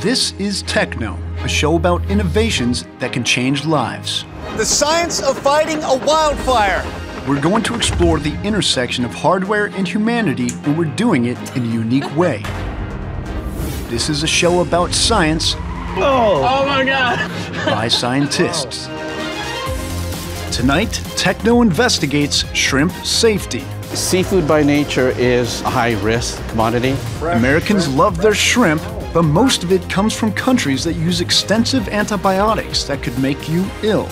This is TechKnow, a show about innovations that can change lives. The science of fighting a wildfire. We're going to explore the intersection of hardware and humanity, and we're doing it in a unique way. This is a show about science Oh my God! by scientists. Tonight, TechKnow investigates shrimp safety. Seafood by nature is a high-risk commodity. Americans love their shrimp, but most of it comes from countries that use extensive antibiotics that could make you ill.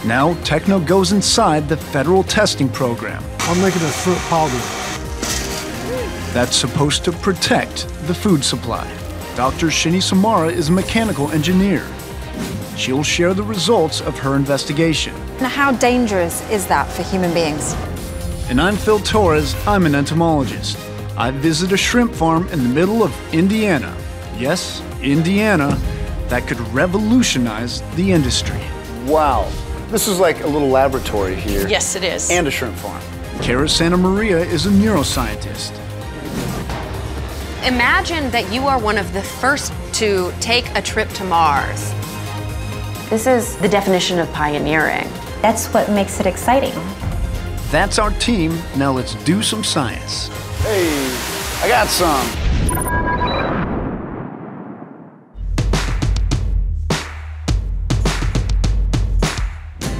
Now, TechKnow goes inside the federal testing program. I'm making a shrimp powder. That's supposed to protect the food supply. Dr. Shini Samara is a mechanical engineer. She'll share the results of her investigation. Now, how dangerous is that for human beings? And I'm Phil Torres, I'm an entomologist. I visit a shrimp farm in the middle of Indiana. Yes, Indiana, that could revolutionize the industry. Wow. This is like a little laboratory here. Yes, it is. And a shrimp farm. Cara Santa Maria is a neuroscientist. Imagine that you are one of the first to take a trip to Mars. This is the definition of pioneering. That's what makes it exciting. That's our team. Now let's do some science. Hey, I got some.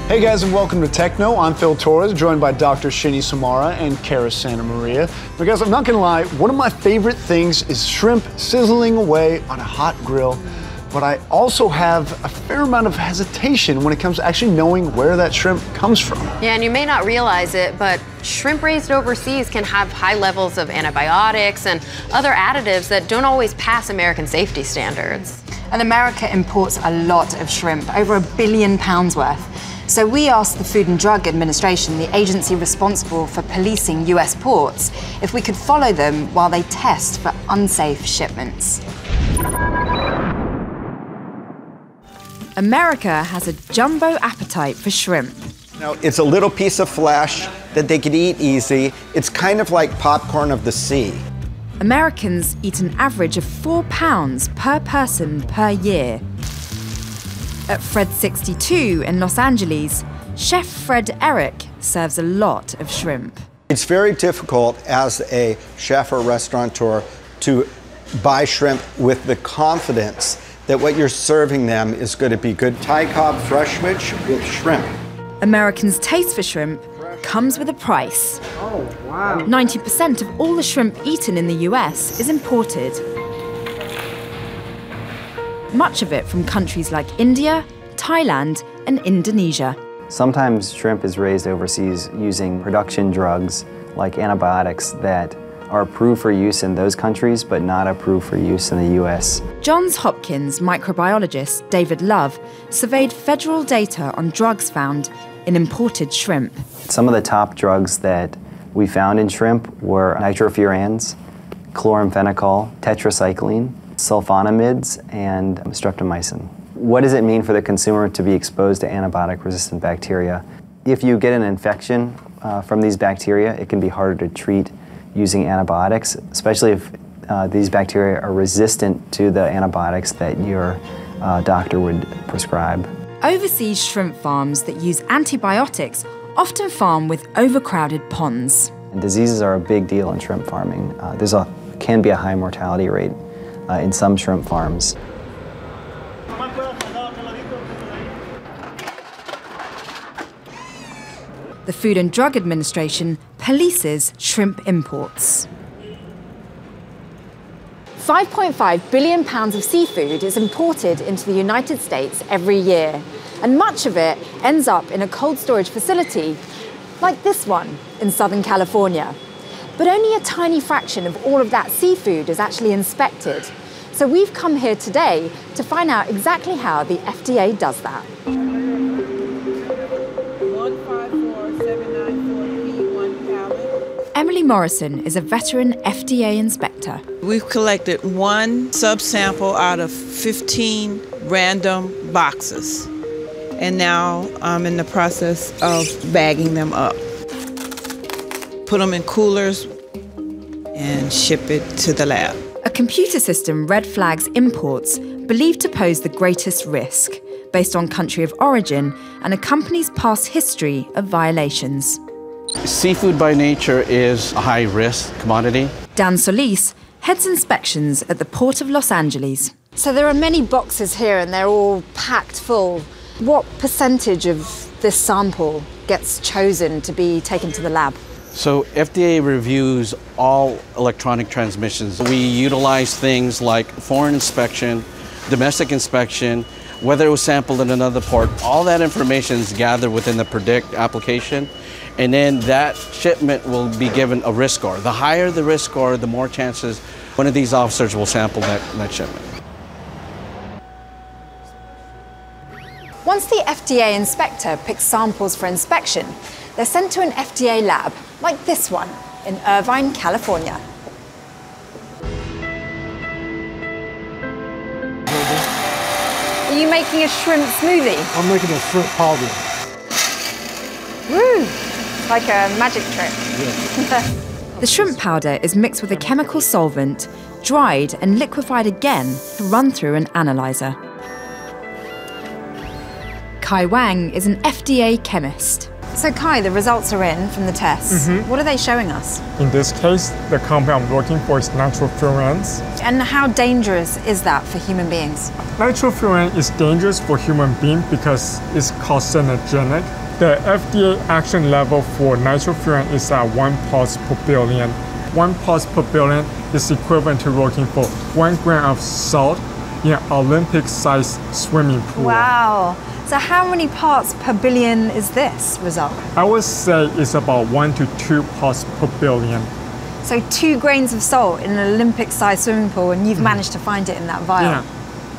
Hey guys, and welcome to TechKnow. I'm Phil Torres, joined by Dr. Shini Samara and Cara Santa Maria. Now guys, I'm not gonna lie, one of my favorite things is shrimp sizzling away on a hot grill, but I also have a fair amount of hesitation when it comes to actually knowing where that shrimp comes from. Yeah, and you may not realize it, but shrimp raised overseas can have high levels of antibiotics and other additives that don't always pass American safety standards. And America imports a lot of shrimp, over £1 billion worth. So we asked the Food and Drug Administration, the agency responsible for policing US ports, if we could follow them while they test for unsafe shipments. America has a jumbo appetite for shrimp. Now, it's a little piece of flesh that they could eat easy. It's kind of like popcorn of the sea. Americans eat an average of 4 pounds per person per year. At Fred 62 in Los Angeles, Chef Fred Eric serves a lot of shrimp. It's very difficult as a chef or restaurateur to buy shrimp with the confidence that what you're serving them is going to be good Thai Cobb fresh fish with shrimp. Americans' taste for shrimp comes with a price. Oh, wow. 90% of all the shrimp eaten in the US is imported. Much of it from countries like India, Thailand, and Indonesia. Sometimes shrimp is raised overseas using production drugs like antibiotics that are approved for use in those countries but not approved for use in the US. Johns Hopkins microbiologist David Love surveyed federal data on drugs found in imported shrimp. Some of the top drugs that we found in shrimp were nitrofurans, chloramphenicol, tetracycline, sulfonamides, and streptomycin. What does it mean for the consumer to be exposed to antibiotic-resistant bacteria? If you get an infection from these bacteria, it can be harder to treat using antibiotics, especially if these bacteria are resistant to the antibiotics that your doctor would prescribe. Overseas shrimp farms that use antibiotics often farm with overcrowded ponds. And diseases are a big deal in shrimp farming. Can be a high mortality rate in some shrimp farms. The Food and Drug Administration polices shrimp imports. 5.5 billion pounds of seafood is imported into the United States every year, and much of it ends up in a cold storage facility, like this one in Southern California. But only a tiny fraction of all of that seafood is actually inspected. So we've come here today to find out exactly how the FDA does that. 154794P1 pallet. Emily Morrison is a veteran FDA inspector. We've collected one subsample out of 15 random boxes. And now I'm in the process of bagging them up. Put them in coolers and ship it to the lab. A computer system red flags imports believed to pose the greatest risk, based on country of origin and a company's past history of violations. Seafood by nature is a high-risk commodity. Dan Solis heads inspections at the Port of Los Angeles. So there are many boxes here and they're all packed full. What percentage of this sample gets chosen to be taken to the lab? So FDA reviews all electronic transmissions. We utilize things like foreign inspection, domestic inspection, whether it was sampled in another port. All that information is gathered within the predict application, and then that shipment will be given a risk score. The higher the risk score, the more chances one of these officers will sample that shipment. Once the FDA inspector picks samples for inspection, they're sent to an FDA lab, like this one, in Irvine, California. Are you making a shrimp smoothie? I'm making a shrimp powder. Woo! Like a magic trick. Yeah. The shrimp powder is mixed with a chemical solvent, dried and liquefied again to run through an analyzer. Kai Wang is an FDA chemist. So Kai, the results are in from the tests. What are they showing us? In this case, the compound I'm working for is nitrofurans. And how dangerous is that for human beings? Nitrofuran is dangerous for human beings because it's carcinogenic. The FDA action level for nitrofuran is at 1 parts per billion. 1 parts per billion is equivalent to working for 1 gram of salt in an Olympic-sized swimming pool. Wow. So how many parts per billion is this result? I would say it's about 1 to 2 parts per billion. So 2 grains of salt in an Olympic-sized swimming pool, and you've managed to find it in that vial. Yeah.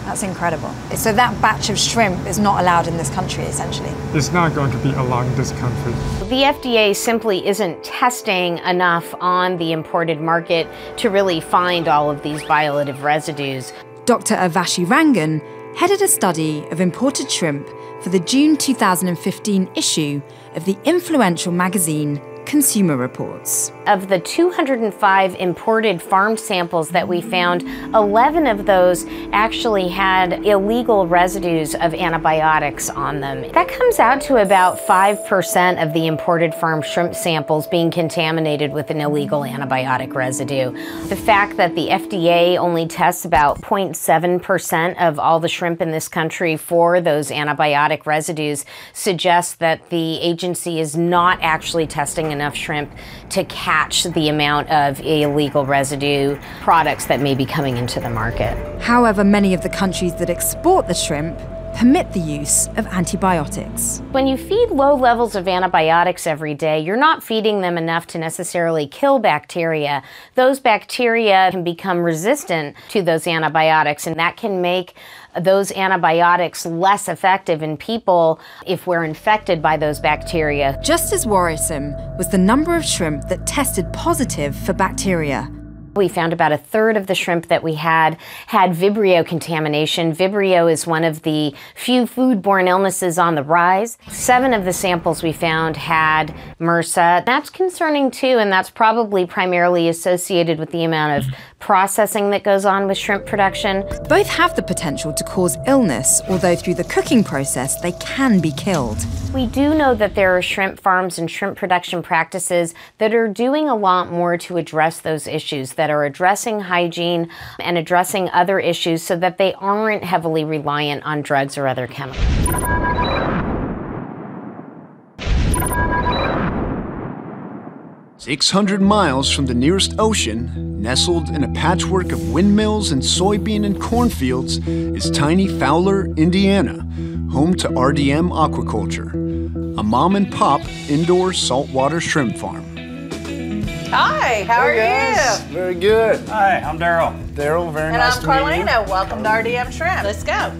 That's incredible. So that batch of shrimp is not allowed in this country, essentially. It's not going to be allowed in this country. The FDA simply isn't testing enough on the imported market to really find all of these violative residues. Dr. Urvashi Rangan headed a study of imported shrimp for the June 2015 issue of the influential magazine Consumer Reports. Of the 205 imported farmed samples that we found, 11 of those actually had illegal residues of antibiotics on them. That comes out to about 5% of the imported farmed shrimp samples being contaminated with an illegal antibiotic residue. The fact that the FDA only tests about 0.7% of all the shrimp in this country for those antibiotic residues suggests that the agency is not actually testing enough shrimp to catch the amount of illegal residue products that may be coming into the market. However, many of the countries that export the shrimp permit the use of antibiotics. When you feed low levels of antibiotics every day, you're not feeding them enough to necessarily kill bacteria. Those bacteria can become resistant to those antibiotics, and that can make those antibiotics less effective in people if we're infected by those bacteria. Just as worrisome was the number of shrimp that tested positive for bacteria. We found about 1/3 of the shrimp that we had Vibrio contamination. Vibrio is one of the few foodborne illnesses on the rise. 7 of the samples we found had MRSA. That's concerning too, and that's probably primarily associated with the amount of processing that goes on with shrimp production. Both have the potential to cause illness, although through the cooking process they can be killed. We do know that there are shrimp farms and shrimp production practices that are doing a lot more to address those issues, that are addressing hygiene and addressing other issues so that they aren't heavily reliant on drugs or other chemicals. 600 miles from the nearest ocean, nestled in a patchwork of windmills and soybean and cornfields, is tiny Fowler, Indiana, home to RDM Aquaculture, a mom-and-pop indoor saltwater shrimp farm. Hi, how are you? Very good. Hi, I'm Daryl. Daryl, very nice to meet you. And I'm Carlena. Welcome to RDM Shrimp. Let's go.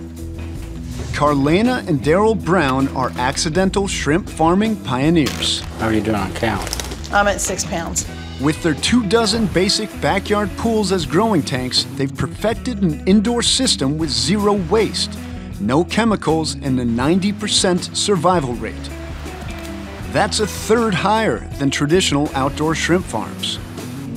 Carlena and Daryl Brown are accidental shrimp farming pioneers. How are you doing on count? I'm at 6 pounds. With their 24 basic backyard pools as growing tanks, they've perfected an indoor system with 0 waste, no chemicals, and a 90% survival rate. That's 1/3 higher than traditional outdoor shrimp farms.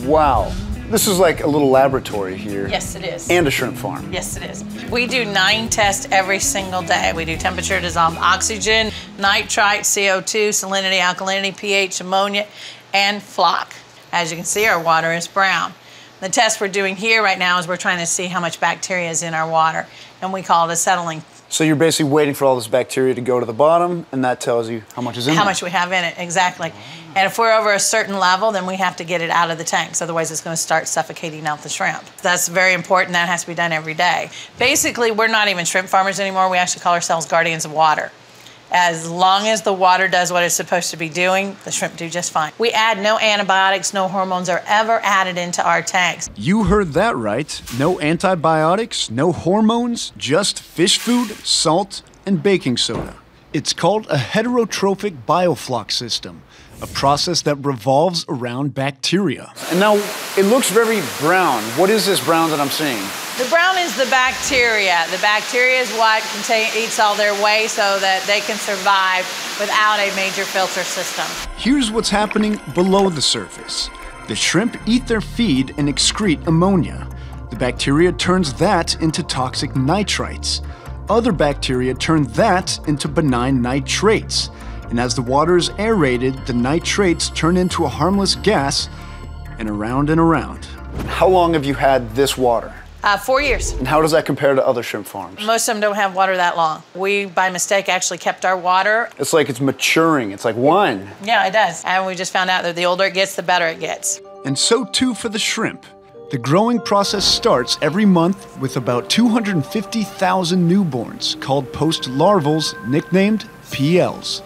Wow. This is like a little laboratory here. Yes, it is. And a shrimp farm. Yes, it is. We do 9 tests every single day. We do temperature, dissolved oxygen, nitrite, CO2, salinity, alkalinity, pH, ammonia, and flock. As you can see, our water is brown. The test we're doing here right now is we're trying to see how much bacteria is in our water, and we call it a settling. So you're basically waiting for all this bacteria to go to the bottom, and that tells you how much is in there. How much we have in it, exactly. And if we're over a certain level, then we have to get it out of the tanks. Otherwise, it's going to start suffocating out the shrimp. That's very important. That has to be done every day. Basically, we're not even shrimp farmers anymore. We actually call ourselves guardians of water. As long as the water does what it's supposed to be doing, the shrimp do just fine. We add no antibiotics, no hormones are ever added into our tanks. You heard that right. No antibiotics, no hormones, just fish food, salt, and baking soda. It's called a heterotrophic biofloc system, a process that revolves around bacteria. And now it looks very brown. What is this brown that I'm seeing? The brown is the bacteria. The bacteria is what eats all their waste so that they can survive without a major filter system. Here's what's happening below the surface. The shrimp eat their feed and excrete ammonia. The bacteria turns that into toxic nitrites. Other bacteria turn that into benign nitrates. And as the water is aerated, the nitrates turn into a harmless gas, and around and around. How long have you had this water? 4 years. And how does that compare to other shrimp farms? Most of them don't have water that long. We, by mistake, actually kept our water. It's like it's maturing. It's like wine. Yeah, it does. And we just found out that the older it gets, the better it gets. And so too for the shrimp. The growing process starts every month with about 250,000 newborns called post-larvals, nicknamed PLs.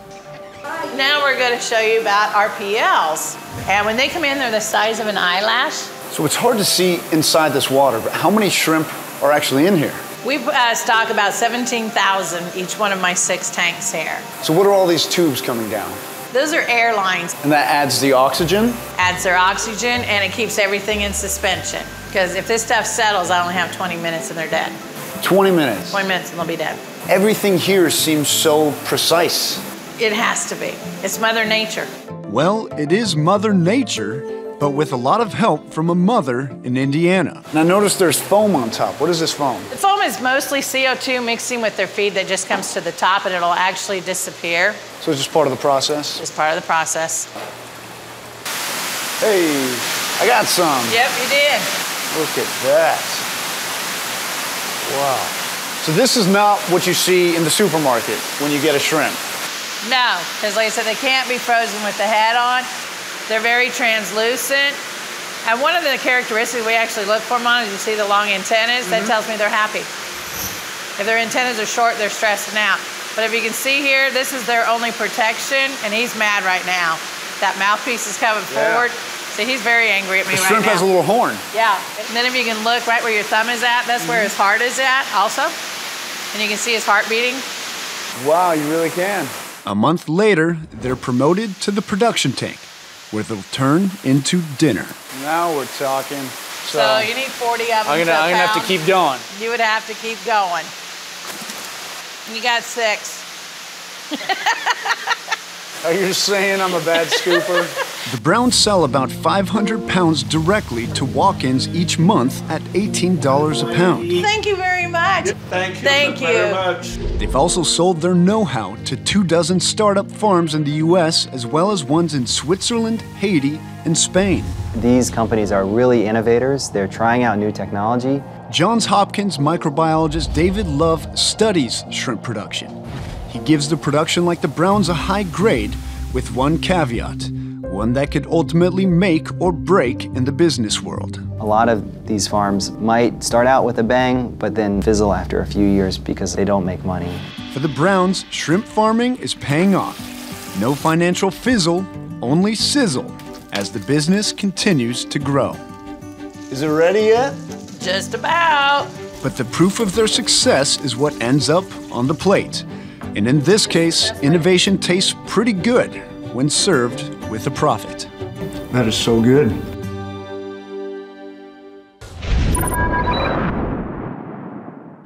Now we're going to show you about our PLs. And when they come in, they're the size of an eyelash. So it's hard to see inside this water, but how many shrimp are actually in here? We stock about 17,000 each one of my 6 tanks here. So what are all these tubes coming down? Those are air lines. And that adds the oxygen? Adds their oxygen, and it keeps everything in suspension. Because if this stuff settles, I only have 20 minutes and they're dead. 20 minutes? 20 minutes and they'll be dead. Everything here seems so precise. It has to be. It's Mother Nature. Well, it is Mother Nature, but with a lot of help from a mother in Indiana. Now notice there's foam on top. What is this foam? The foam is mostly CO2 mixing with their feed that just comes to the top, and it'll actually disappear. So it's just part of the process? It's part of the process. Hey, I got some. Yep, you did. Look at that. Wow. So this is not what you see in the supermarket when you get a shrimp. No, because like I said, they can't be frozen with the head on. They're very translucent. And one of the characteristics we actually look for them on is you see the long antennas. That tells me they're happy. If their antennas are short, they're stressing out. But if you can see here, this is their only protection, and he's mad right now. That mouthpiece is coming forward. See, he's very angry at me right now. The shrimp has a little horn. Yeah. And then if you can look right where your thumb is at, that's where his heart is at also. And you can see his heart beating. Wow, you really can. A month later, they're promoted to the production tank, where they'll turn into dinner. Now we're talking. So you need 40 of them. I'm gonna have to keep going. You would have to keep going. You got 6. Are you saying I'm a bad scooper? The Browns sell about 500 pounds directly to walk-ins each month at $18 a pound. Thank you very much. Thank you very much. They've also sold their know-how to 24 startup farms in the US, as well as ones in Switzerland, Haiti, and Spain. These companies are really innovators. They're trying out new technology. Johns Hopkins microbiologist David Love studies shrimp production. He gives the production like the Browns a high grade, with one caveat, one that could ultimately make or break in the business world. A lot of these farms might start out with a bang, but then fizzle after a few years because they don't make money. For the Browns, shrimp farming is paying off. No financial fizzle, only sizzle, as the business continues to grow. Is it ready yet? Just about. But the proof of their success is what ends up on the plate. And in this case, innovation tastes pretty good when served with a profit. That is so good.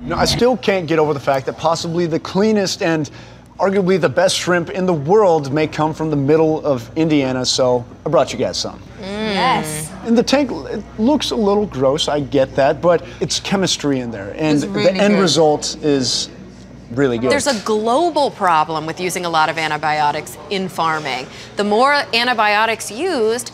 No, I still can't get over the fact that possibly the cleanest and arguably the best shrimp in the world may come from the middle of Indiana, so I brought you guys some. Yes. In the tank, it looks a little gross, I get that, but it's chemistry in there, and really the end good. result is really good. There's a global problem with using a lot of antibiotics in farming. The more antibiotics used,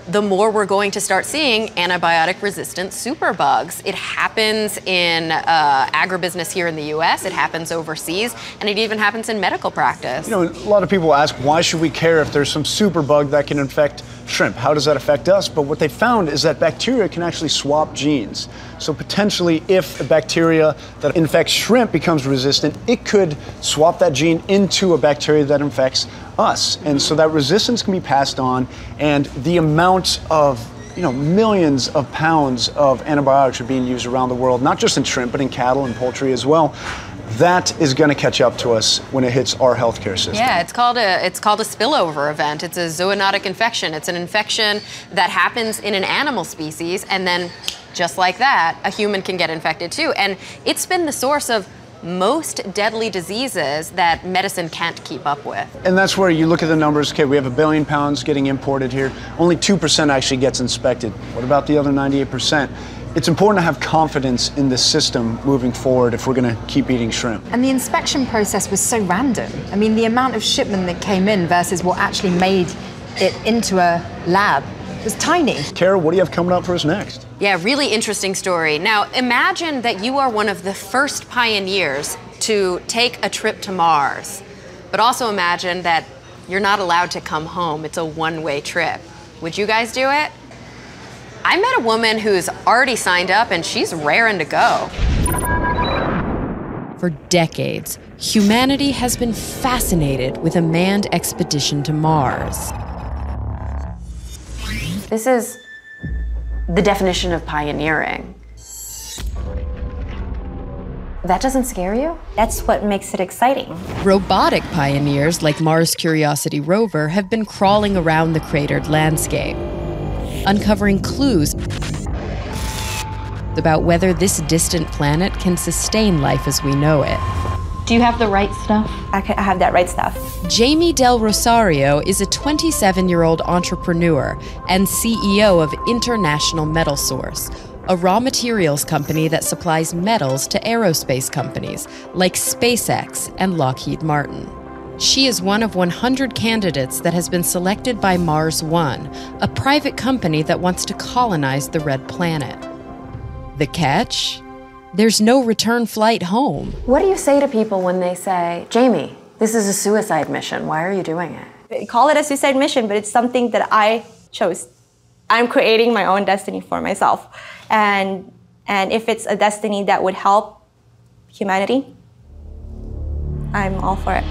the more we're going to start seeing antibiotic-resistant superbugs. It happens in agribusiness here in the US, it happens overseas, and it even happens in medical practice. You know, a lot of people ask, why should we care if there's some superbug that can infect shrimp? How does that affect us? But what they found is that bacteria can actually swap genes. So potentially, if a bacteria that infects shrimp becomes resistant, it could swap that gene into a bacteria that infects us. And so that resistance can be passed on, and the amount of millions of pounds of antibiotics are being used around the world, not just in shrimp, but in cattle and poultry as well. That is going to catch up to us when it hits our healthcare system. Yeah, it's called a spillover event. It's a zoonotic infection. It's an infection that happens in an animal species, and then just like that, a human can get infected too. And it's been the source of most deadly diseases that medicine can't keep up with. And that's where you look at the numbers. Okay, we have 1 billion pounds getting imported here. Only 2% actually gets inspected. What about the other 98%? It's important to have confidence in the system moving forward if we're going to keep eating shrimp. And the inspection process was so random. I mean, the amount of shipment that came in versus what actually made it into a lab was tiny. Kara, what do you have coming up for us next? Yeah, really interesting story. Now, imagine that you are one of the first pioneers to take a trip to Mars, but also imagine that you're not allowed to come home. It's a one-way trip. Would you guys do it? I met a woman who's already signed up, and she's raring to go. For decades, humanity has been fascinated with a manned expedition to Mars. This is the definition of pioneering. That doesn't scare you? That's what makes it exciting. Robotic pioneers like Mars Curiosity rover have been crawling around the cratered landscape, uncovering clues about whether this distant planet can sustain life as we know it. Do you have the right stuff? I have that right stuff. Jamie Del Rosario is a 27-year-old entrepreneur and CEO of International Metal Source, a raw materials company that supplies metals to aerospace companies like SpaceX and Lockheed Martin. She is one of 100 candidates that has been selected by Mars One, a private company that wants to colonize the red planet. The catch? There's no return flight home. What do you say to people when they say, Jamie, this is a suicide mission. Why are you doing it? They call it a suicide mission, but it's something that I chose. I'm creating my own destiny for myself. And if it's a destiny that would help humanity, I'm all for it.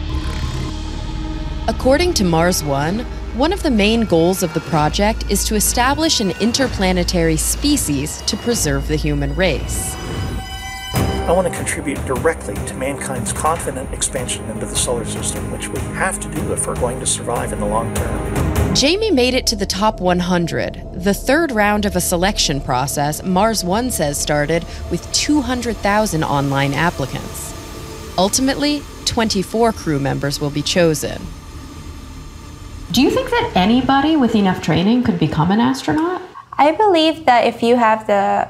According to Mars One, one of the main goals of the project is to establish an interplanetary species to preserve the human race. I want to contribute directly to mankind's confident expansion into the solar system, which we have to do if we're going to survive in the long term. Jamie made it to the top 100, the third round of a selection process Mars One says started with 200,000 online applicants. Ultimately, 24 crew members will be chosen. Do you think that anybody with enough training could become an astronaut? I believe that if you have the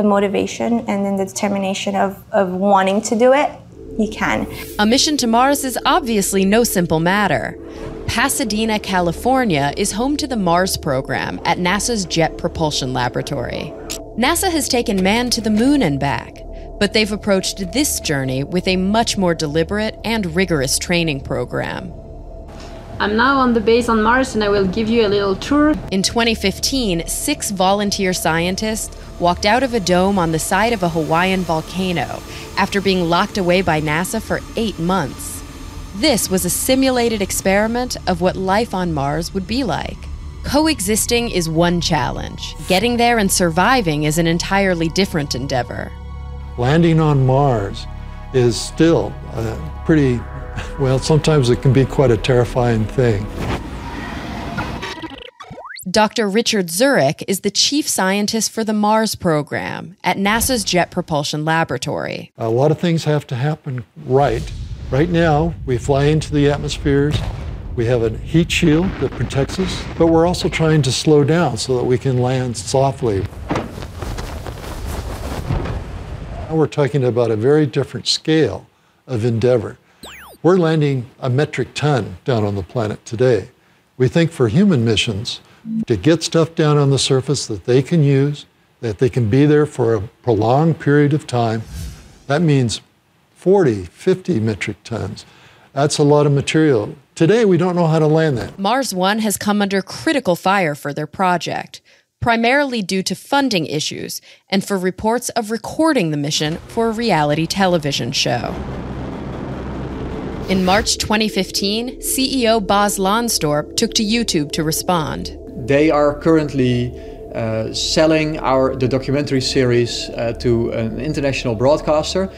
motivation and then the determination of wanting to do it, you can. A mission to Mars is obviously no simple matter. Pasadena, California is home to the Mars program at NASA's Jet Propulsion Laboratory. NASA has taken man to the moon and back, but they've approached this journey with a much more deliberate and rigorous training program. I'm now on the base on Mars and I will give you a little tour. In 2015, 6 volunteer scientists walked out of a dome on the side of a Hawaiian volcano after being locked away by NASA for 8 months. This was a simulated experiment of what life on Mars would be like. Coexisting is one challenge. Getting there and surviving is an entirely different endeavor. Landing on Mars is still pretty, well, sometimes it can be quite a terrifying thing. Dr. Richard Zurich is the chief scientist for the Mars program at NASA's Jet Propulsion Laboratory. A lot of things have to happen right. Right now, we fly into the atmospheres, We have a heat shield that protects us, but we're also trying to slow down so that we can land softly. Now we're talking about a very different scale of endeavor. We're landing a metric ton down on the planet today. We think for human missions, to get stuff down on the surface that they can use, that they can be there for a prolonged period of time, that means 40, 50 metric tons. That's a lot of material. Today, we don't know how to land that. Mars One has come under critical fire for their project, primarily due to funding issues and for reports of recording the mission for a reality television show. In March 2015, CEO Bas Lansdorp took to YouTube to respond. They are currently selling the documentary series to an international broadcaster.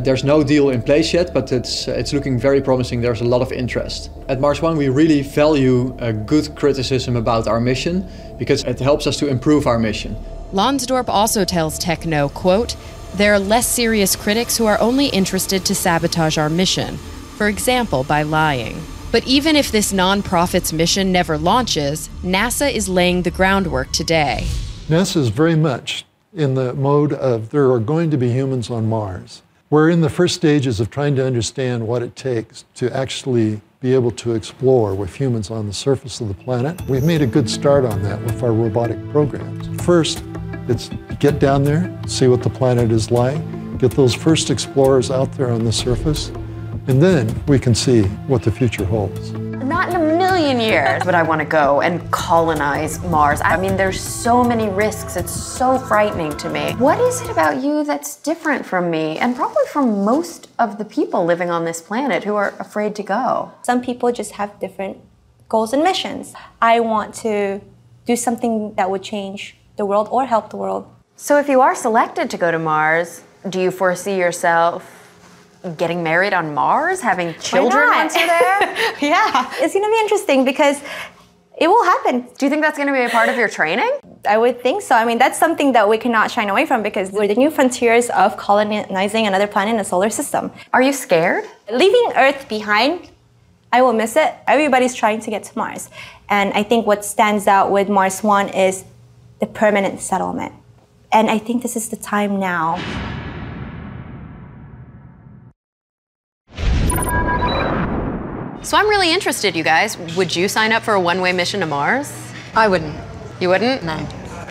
There's no deal in place yet, but it's looking very promising. There's a lot of interest. At Mars One, we really value good criticism about our mission because it helps us to improve our mission. Lansdorp also tells TechKnow, quote, "There are less serious critics who are only interested to sabotage our mission, for example, by lying." But even if this nonprofit's mission never launches, NASA is laying the groundwork today. NASA is very much in the mode of there are going to be humans on Mars. We're in the first stages of trying to understand what it takes to actually be able to explore with humans on the surface of the planet. We've made a good start on that with our robotic programs. First, it's get down there, see what the planet is like, get those first explorers out there on the surface, and then we can see what the future holds. Not in a million years would I want to go and colonize Mars. I mean, there's so many risks. It's so frightening to me. What is it about you that's different from me and probably from most of the people living on this planet who are afraid to go? Some people just have different goals and missions. I want to do something that would change the world or help the world. So if you are selected to go to Mars, do you foresee yourself getting married on Mars, having children once you're there? Yeah, it's going to be interesting because it will happen. Do you think that's going to be a part of your training? I would think so. I mean, that's something that we cannot shine away from because we're the new frontiers of colonizing another planet in the solar system. Are you scared? Leaving Earth behind, I will miss it. Everybody's trying to get to Mars. And I think what stands out with Mars One is the permanent settlement. And I think this is the time now. So I'm really interested, you guys. Would you sign up for a one-way mission to Mars? I wouldn't. You wouldn't? No.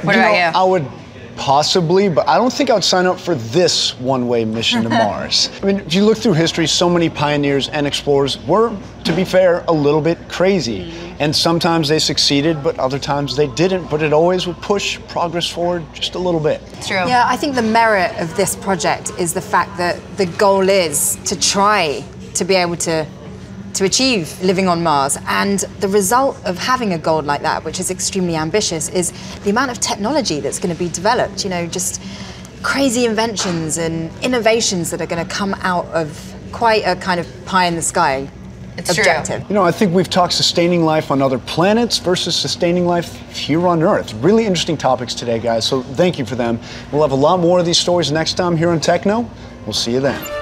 What about you? I would possibly, but I don't think I would sign up for this one-way mission to Mars. I mean, if you look through history, so many pioneers and explorers were, to be fair, a little bit crazy. And sometimes they succeeded, but other times they didn't. But it always would push progress forward just a little bit. It's true. Yeah, I think the merit of this project is the fact that the goal is to try to be able to achieve living on Mars. And the result of having a goal like that, which is extremely ambitious, is the amount of technology that's going to be developed, you know, just crazy inventions and innovations that are going to come out of quite a kind of pie in the sky objective. You know, I think we've talked sustaining life on other planets versus sustaining life here on Earth. Really interesting topics today, guys, so thank you for them. We'll have a lot more of these stories next time here on TechKnow. We'll see you then.